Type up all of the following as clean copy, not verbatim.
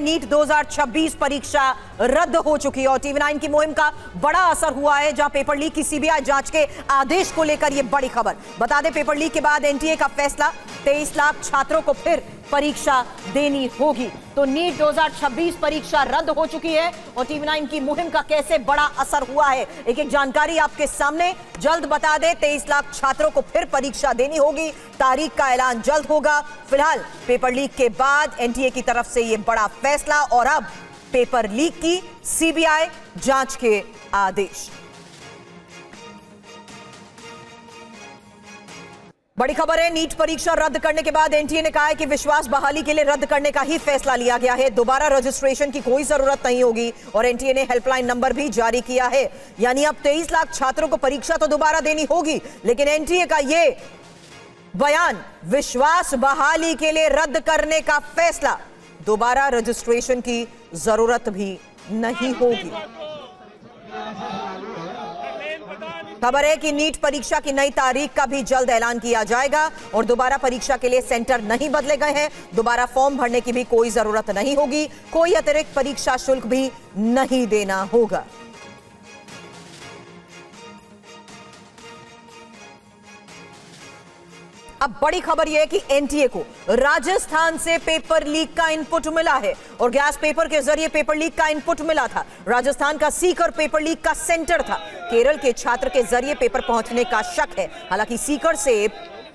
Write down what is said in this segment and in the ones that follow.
NEET 2026 परीक्षा रद्द हो चुकी है और टीवी9 की मुहिम का बड़ा असर हुआ है, जहां पेपर लीक की सीबीआई जांच के आदेश को लेकर यह बड़ी खबर। बता दें, पेपर लीक के बाद एनटीए का फैसला, 23 लाख छात्रों को फिर परीक्षा देनी होगी। तो नीट 2026 परीक्षा रद्द हो चुकी है और टीवी9 की मुहिम का कैसे बड़ा असर हुआ है, एक एक जानकारी आपके सामने। जल्द बता दें, 23 लाख छात्रों को फिर परीक्षा देनी होगी। तारीख का ऐलान जल्द होगा। फिलहाल पेपर लीक के बाद एनटीए की तरफ से यह बड़ा फैसला और अब पेपर लीक की सीबीआई जांच के आदेश। बड़ी खबर है, नीट परीक्षा रद्द करने के बाद एनटीए ने कहा है कि विश्वास बहाली के लिए रद्द करने का ही फैसला लिया गया है। दोबारा रजिस्ट्रेशन की कोई जरूरत नहीं होगी और एनटीए ने हेल्पलाइन नंबर भी जारी किया है। यानी अब 23 लाख छात्रों को परीक्षा तो दोबारा देनी होगी, लेकिन एनटीए का यह बयान, विश्वास बहाली के लिए रद्द करने का फैसला, दोबारा रजिस्ट्रेशन की जरूरत भी नहीं होगी। खबर है कि नीट परीक्षा की नई तारीख का भी जल्द ऐलान किया जाएगा और दोबारा परीक्षा के लिए सेंटर नहीं बदले गए हैं। दोबारा फॉर्म भरने की भी कोई जरूरत नहीं होगी, कोई अतिरिक्त परीक्षा शुल्क भी नहीं देना होगा। अब बड़ी खबर यह है कि एनटीए को राजस्थान से पेपर लीक का इनपुट मिला है और गैस पेपर के जरिए पेपर लीक का इनपुट मिला था। राजस्थान का सीकर पेपर लीक का सेंटर था। केरल के छात्र के जरिए पेपर पहुंचने का शक है। हालांकि सीकर से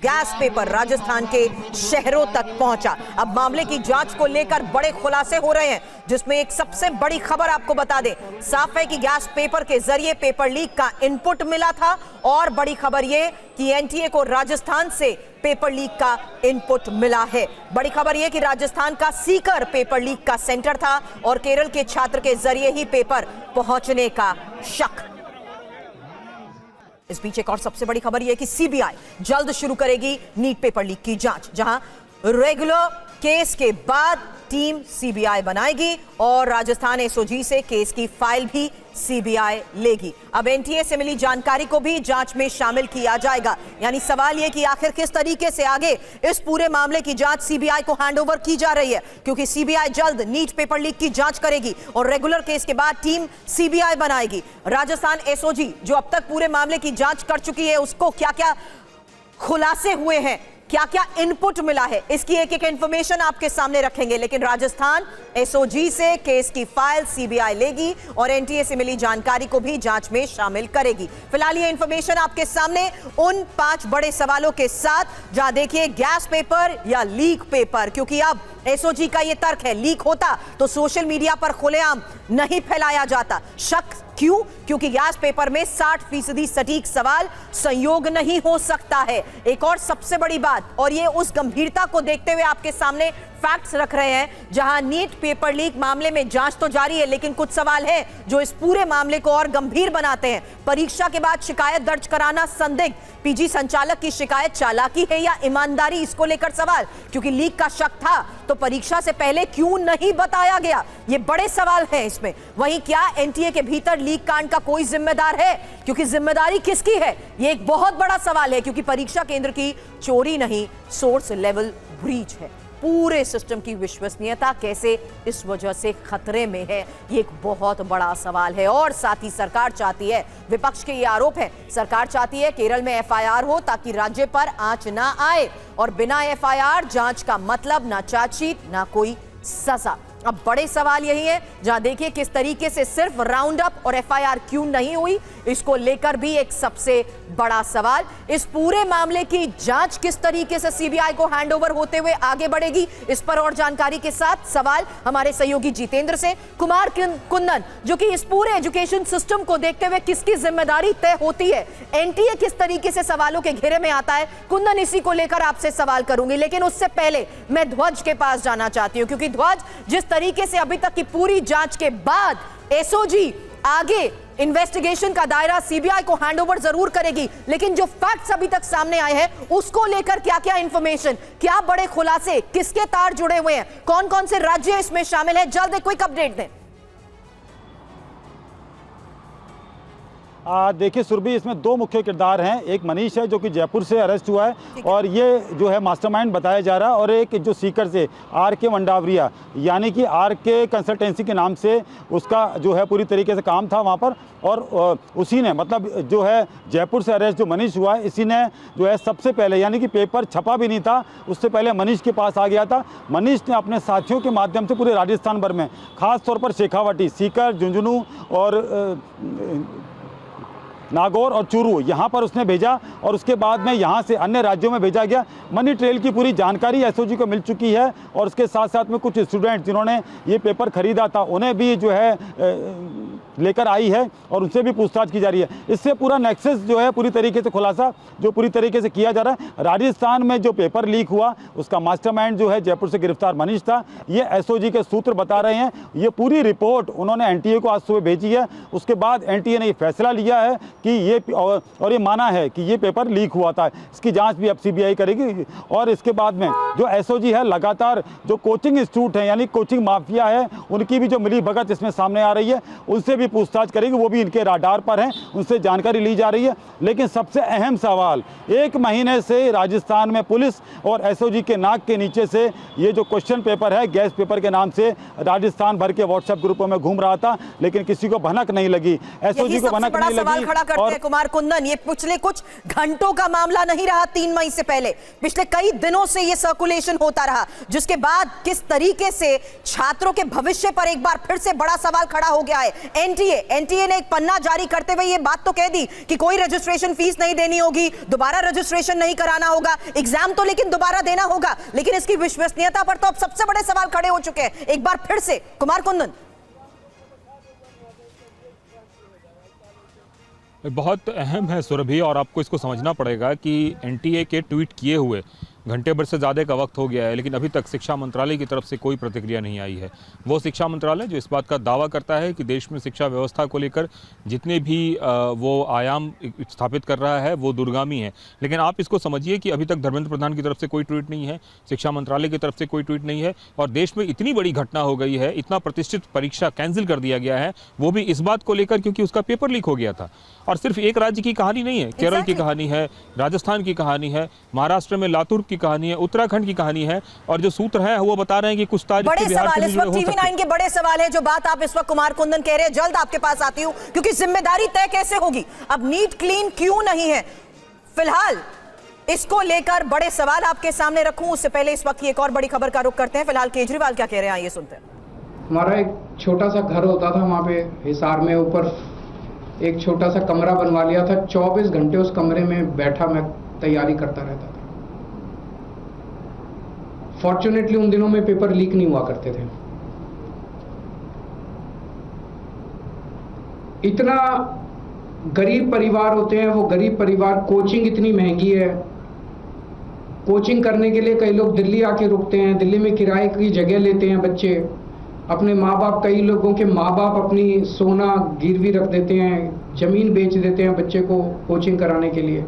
गैस पेपर राजस्थान के शहरों तक पहुंचा। अब मामले की जांच को लेकर बड़े खुलासे हो रहे हैं, जिसमें एक सबसे बड़ी खबर आपको बता दें, साफ है कि गैस पेपर के जरिए पेपर लीक का इनपुट मिला था और बड़ी खबर यह कि एनटीए को राजस्थान से पेपर लीक का इनपुट मिला है। बड़ी खबर यह कि राजस्थान का सीकर पेपर लीक का सेंटर था और केरल के छात्र के जरिए ही पेपर पहुंचने का शक। इस बीच एक और सबसे बड़ी खबर यह कि सीबीआई जल्द शुरू करेगी नीट पेपर लीक की जांच, जहां रेगुलर केस के बाद टीम सीबीआई बनाएगी और राजस्थान एसओजी से केस की फाइल भी सीबीआई लेगी। अब एनटीए से मिली जानकारी को भी जांच में शामिल किया जाएगा। यानी सवाल यह कि आखिर किस तरीके से आगे इस पूरे मामले की जांच सीबीआई को हैंडओवर की जा रही है, क्योंकि सीबीआई जल्द नीट पेपर लीक की जांच करेगी और रेगुलर केस के बाद टीम सीबीआई बनाएगी। राजस्थान एसओजी जो अब तक पूरे मामले की जांच कर चुकी है, उसको क्या क्या खुलासे हुए हैं, क्या क्या इनपुट मिला है, इसकी एक एक इंफॉर्मेशन आपके सामने रखेंगे। लेकिन राजस्थान एसओजी से केस की फाइल सीबीआई लेगी और एनटीए से मिली जानकारी को भी जांच में शामिल करेगी। फिलहाल ये इंफॉर्मेशन आपके सामने उन 5 बड़े सवालों के साथ, जहां देखिए गैस पेपर या लीक पेपर, क्योंकि अब एसओजी का यह तर्क है, लीक होता तो सोशल मीडिया पर खुलेआम नहीं फैलाया जाता। शक क्यों? क्योंकि गैस पेपर में 60% सटीक सवाल संयोग नहीं हो सकता है। एक और सबसे बड़ी बात, और ये उस गंभीरता को देखते हुए आपके सामने फैक्ट्स रख रहे हैं, जहां नीट पेपर लीक मामले में जांच तो जारी है, लेकिन कुछ सवाल हैं जो इस पूरे मामले को और गंभीर बनाते हैं। परीक्षा के बाद शिकायत दर्ज कराना संदिग्ध, पीजी संचालक की शिकायत चालाकी है या ईमानदारी, इसको लेकर सवाल, क्योंकि लीक का शक था तो परीक्षा से पहले क्यों नहीं बताया गया, ये बड़े सवाल हैं इसमें। वहीं क्या एनटीए के भीतर लीक कांड का कोई जिम्मेदार है, क्योंकि जिम्मेदारी किसकी है, ये एक बहुत बड़ा सवाल है, क्योंकि परीक्षा केंद्र की चोरी नहीं, सोर्स लेवल ब्रीच है। पूरे सिस्टम की विश्वसनीयता कैसे इस वजह से खतरे में है, ये एक बहुत बड़ा सवाल है। और साथ ही सरकार चाहती है, विपक्ष के ये आरोप है, सरकार चाहती है केरल में एफआईआर हो ताकि राज्य पर आंच ना आए, और बिना एफआईआर जांच का मतलब ना चार्जशीट ना कोई सजा। अब बड़े सवाल यही है, जहां देखिए किस तरीके से सिर्फ राउंड अप और एफआईआर क्यों नहीं हुई, इसको लेकर भी एक सबसे बड़ा सवाल। इस पूरे मामले की जांच किस तरीके से सीबीआई को हैंडओवर होते हुए आगे बढ़ेगी, इस पर और जानकारी के साथ सवाल हमारे सहयोगी जितेंद्र से। कुमार कुंदन, जो कि इस पूरे एजुकेशन सिस्टम को देखते हुए किसकी जिम्मेदारी तय होती है, एनटीए किस तरीके से सवालों के घेरे में आता है, कुंदन इसी को लेकर आपसे सवाल करूंगी। लेकिन उससे पहले मैं ध्वज के पास जाना चाहती हूं, क्योंकि ध्वज, जिस तरीके से अभी तक की पूरी जांच के बाद एसओजी आगे इन्वेस्टिगेशन का दायरा सीबीआई को हैंडओवर जरूर करेगी, लेकिन जो फैक्ट्स अभी तक सामने आए हैं उसको लेकर क्या क्या इंफॉर्मेशन, क्या बड़े खुलासे, किसके तार जुड़े हुए हैं, कौन कौन से राज्य इसमें शामिल है, जल्द एक क्विक अपडेट दें। देखिए सुरभि, इसमें दो मुख्य किरदार हैं। एक मनीष है जो कि जयपुर से अरेस्ट हुआ है और ये जो है मास्टरमाइंड बताया जा रहा है, और एक जो सीकर से RK वंडावरिया यानी कि RK कंसल्टेंसी के नाम से उसका जो है पूरी तरीके से काम था वहाँ पर, और उसी ने मतलब जो है जयपुर से अरेस्ट जो मनीष हुआ है, इसी ने जो है सबसे पहले, यानी कि पेपर छपा भी नहीं था उससे पहले मनीष के पास आ गया था। मनीष ने अपने साथियों के माध्यम से पूरे राजस्थान भर में, खास तौर पर शेखावाटी, सीकर, झुंझुनू और नागौर और चूरू यहाँ पर उसने भेजा, और उसके बाद में यहाँ से अन्य राज्यों में भेजा गया। मनी ट्रेल की पूरी जानकारी SOG को मिल चुकी है, और उसके साथ साथ में कुछ स्टूडेंट जिन्होंने ये पेपर खरीदा था उन्हें भी जो है लेकर आई है और उनसे भी पूछताछ की जा रही है। इससे पूरा नेक्सस जो है पूरी तरीके से खुलासा जो पूरी तरीके से किया जा रहा है। राजस्थान में जो पेपर लीक हुआ उसका मास्टरमाइंड जो है जयपुर से गिरफ्तार मनीष था, ये SOG के सूत्र बता रहे हैं। ये पूरी रिपोर्ट उन्होंने NTA को आज सुबह भेजी है। उसके बाद NTA ने ये फैसला लिया है कि ये और ये माना है कि ये पेपर लीक हुआ था। इसकी जांच भी अब CBI करेगी, और इसके बाद में जो SOG है लगातार जो कोचिंग इंस्टीट्यूट है यानी कोचिंग माफिया है उनकी भी जो मिली भगत इसमें सामने आ रही है, उनसे भी पूछताछ करेगी। वो भी इनके राडार पर हैं, उनसे जानकारी ली जा रही है। लेकिन सबसे अहम सवाल, 1 महीने से राजस्थान में पुलिस और SOG के नाक के नीचे से ये जो क्वेश्चन पेपर है गैस पेपर के नाम से राजस्थान भर के व्हाट्सएप ग्रुपों में घूम रहा था, लेकिन किसी को भनक नहीं लगी, SOG को भनक नहीं लगी। और कुमार कुंदन, ये पिछले कुछ घंटों का मामला नहीं रहा। 3 मई से पहले पिछले कई दिनों से ये सर्कुलेशन होता रहा, जिसके बाद किस तरीके से छात्रों के भविष्य पर एक बार फिर से बड़ा सवाल खड़ा हो गया है। NTA ने एक पन्ना जारी करते हुए ये बात तो कह दी कि कोई रजिस्ट्रेशन फीस नहीं देनी होगी, दोबारा रजिस्ट्रेशन नहीं कराना होगा, एग्जाम तो लेकिन दोबारा देना होगा। लेकिन इसकी विश्वसनीयता पर तो अब सबसे बड़े सवाल खड़े हो चुके हैं एक बार फिर से। कुमार कुंदन, बहुत अहम है सुरभि, और आपको इसको समझना पड़ेगा कि NTA के ट्वीट किए हुए घंटे भर से ज़्यादा का वक्त हो गया है, लेकिन अभी तक शिक्षा मंत्रालय की तरफ से कोई प्रतिक्रिया नहीं आई है। वो शिक्षा मंत्रालय जो इस बात का दावा करता है कि देश में शिक्षा व्यवस्था को लेकर जितने भी वो आयाम स्थापित कर रहा है वो दूरगामी है। लेकिन आप इसको समझिए कि अभी तक धर्मेंद्र प्रधान की तरफ से कोई ट्वीट नहीं है, शिक्षा मंत्रालय की तरफ से कोई ट्वीट नहीं है, और देश में इतनी बड़ी घटना हो गई है, इतना प्रतिष्ठित परीक्षा कैंसिल कर दिया गया है, वो भी इस बात को लेकर क्योंकि उसका पेपर लीक हो गया था। और सिर्फ एक राज्य की कहानी नहीं है, केरल की कहानी है, राजस्थान की कहानी है, महाराष्ट्र में लातूर की कहानी है, उत्तराखंड की कहानी है, और जो सूत्र है वो बता रहे हैं कि कुछ तारीख बड़े सवाल इस वक्त TV9 के बड़े सवाल है। जो बात आप इस वक्त कुमार कुंदन कह रहे हैं, जल्द आपके पास आती हूं, क्योंकि जिम्मेदारी तय कैसे होगी। अब नीट क्लीन क्यों नहीं है, फिलहाल इसको लेकर बड़े सवाल आपके सामने रखूं उससे पहले इस वक्त की एक और बड़ी खबर का रुख करते हैं। फिलहाल केजरीवाल क्या कह रहे हैं, आइए सुनते हैं। हमारा एक छोटा सा घर होता था वहाँ पे हिसार में, ऊपर एक छोटा सा कमरा बनवा लिया था। 24 घंटे उस कमरे में बैठा मैं तैयारी करता रहता था। फॉर्चुनेटली उन दिनों में पेपर लीक नहीं हुआ करते थे। इतना गरीब परिवार होते हैं, वो गरीब परिवार, कोचिंग इतनी महंगी है, कोचिंग करने के लिए कई लोग दिल्ली आके रुकते हैं, दिल्ली में किराए की जगह लेते हैं बच्चे, अपने माँ बाप, कई लोगों के माँ बाप अपनी सोना गिरवी रख देते हैं, जमीन बेच देते हैं बच्चे को कोचिंग कराने के लिए,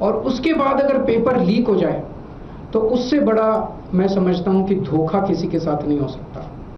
और उसके बाद अगर पेपर लीक हो जाए तो उससे बड़ा मैं समझता हूं कि धोखा किसी के साथ नहीं हो सकता।